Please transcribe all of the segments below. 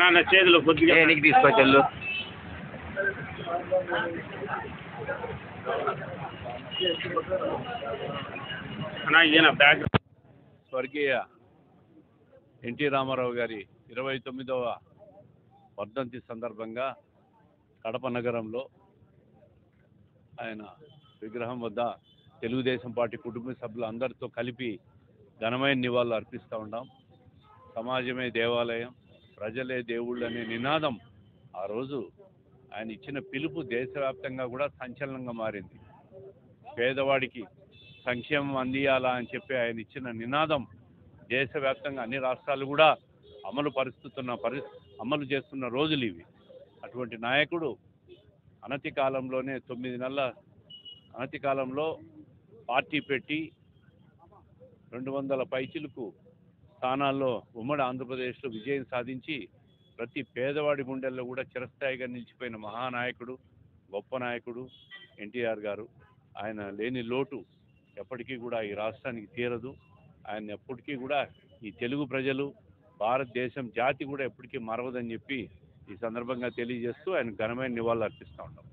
అన్న చేతులు కొద్దిగా నీకు తీసుకొచ్చా స్వర్గీయ ఎన్టీ రామారావు గారి 29వ వర్ధంతి సందర్భంగా కడప నగరంలో ఆయన విగ్రహం వద్ద తెలుగుదేశం పార్టీ కుటుంబ సభ్యులు అందరితో కలిపి ఘనమైన నివాళులు అర్పిస్తూ ఉన్నాం. సమాజమే దేవాలయం, ప్రజలే దేవుళ్ళు అనే నినాదం ఆ రోజు ఆయన ఇచ్చిన పిలుపు దేశవ్యాప్తంగా కూడా సంచలనంగా మారింది. పేదవాడికి సంక్షేమం అందియాలా అని చెప్పి ఆయన ఇచ్చిన నినాదం దేశవ్యాప్తంగా అన్ని రాష్ట్రాలు కూడా అమలు చేస్తున్న రోజులు ఇవి. అటువంటి నాయకుడు అనతి కాలంలో పార్టీ పెట్టి 200 పైచిలకు స్థానాల్లో ఉమ్మడి ఆంధ్రప్రదేశ్లో విజయం సాధించి ప్రతి పేదవాడి గుండెల్లో కూడా చిరస్థాయిగా నిలిచిపోయిన మహానాయకుడు, గొప్ప నాయకుడు ఎన్టీఆర్ గారు. ఆయన లేని లోటు ఎప్పటికీ కూడా ఈ రాష్ట్రానికి తీరదు. ఆయన ఎప్పటికీ కూడా ఈ తెలుగు ప్రజలు, భారతదేశం జాతి కూడా ఎప్పటికీ మరవదని చెప్పి ఈ సందర్భంగా తెలియజేస్తూ ఆయన ఘనమైన నివాళులు అర్పిస్తూ ఉంటాం.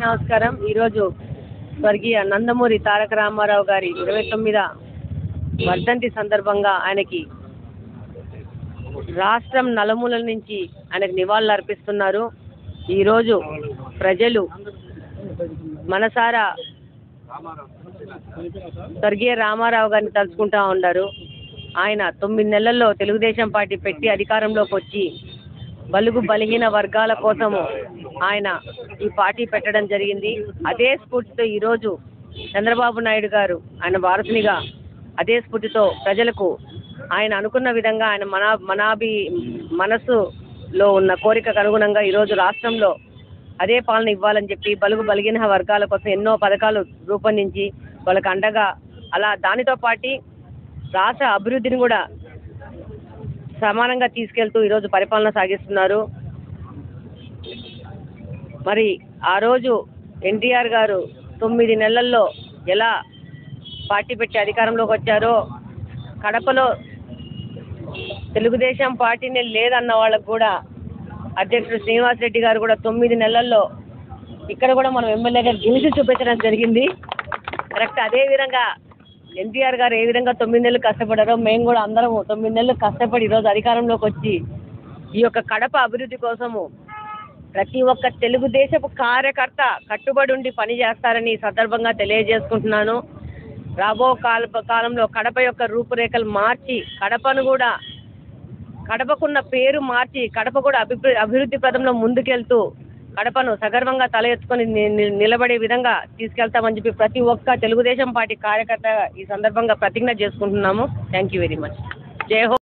నమస్కారం. ఈరోజు స్వర్గీయ నందమూరి తారక రామారావు గారి 29వ వర్ధంతి సందర్భంగా ఆయనకి రాష్ట్రం నలుమూలల నుంచి ఆయనకు నివాళులు అర్పిస్తున్నారు. ఈరోజు ప్రజలు మనసారా స్వర్గీయ రామారావు గారిని తలుచుకుంటా ఉన్నారు. ఆయన 9 నెలల్లో తెలుగుదేశం పార్టీ పెట్టి అధికారంలోకి వచ్చి బలుగు బలహీన వర్గాల కోసము ఆయన ఈ పార్టీ పెట్టడం జరిగింది. అదే స్ఫూర్తితో ఈరోజు చంద్రబాబు నాయుడు గారు ఆయన వారసునిగా అదే స్ఫూర్తితో ప్రజలకు ఆయన అనుకున్న విధంగా ఆయన మనసులో ఉన్న కోరికకు అనుగుణంగా ఈరోజు రాష్ట్రంలో అదే పాలన ఇవ్వాలని చెప్పి బలుగు బలహీన వర్గాల కోసం ఎన్నో పథకాలు రూపొందించి వాళ్ళకి అండగా అలా దానితో పాటు రాష్ట్ర అభివృద్ధిని కూడా సమానంగా తీసుకెళ్తూ ఈరోజు పరిపాలన సాగిస్తున్నారు. మరి ఆ రోజు ఎన్టీఆర్ గారు 9 నెలల్లో ఎలా పార్టీ పెట్టి అధికారంలోకి వచ్చారో, కడపలో తెలుగుదేశం పార్టీనే లేదన్న వాళ్ళకు కూడా అధ్యక్షుడు శ్రీనివాసరెడ్డి గారు కూడా 9 నెలల్లో ఇక్కడ కూడా మనం ఎమ్మెల్యేగా గెలిచి చూపించడం జరిగింది. కరెక్ట్. అదేవిధంగా ఎన్టీఆర్ గారు ఏ విధంగా 9 నెలలు కష్టపడారో మేము కూడా అందరం 9 నెలలు కష్టపడి ఈరోజు అధికారంలోకి వచ్చి ఈ యొక్క కడప అభివృద్ధి కోసము ప్రతి ఒక్క తెలుగుదేశపు కార్యకర్త కట్టుబడి ఉండి పని చేస్తారని ఈ సందర్భంగా తెలియజేసుకుంటున్నాను. రాబో కాలంలో కడప యొక్క రూపురేఖలు మార్చి కడపకున్న పేరు మార్చి కడప కూడా అభివృద్ధి పదంలో ముందుకెళ్తూ కడపను సగర్వంగా తల ఎత్తుకొని నిలబడే విధంగా తీసుకెళ్తామని చెప్పి ప్రతి ఒక్క తెలుగుదేశం పార్టీ కార్యకర్త ఈ సందర్భంగా ప్రతిజ్ఞ చేసుకుంటున్నాము. Thank you very much. జై హో.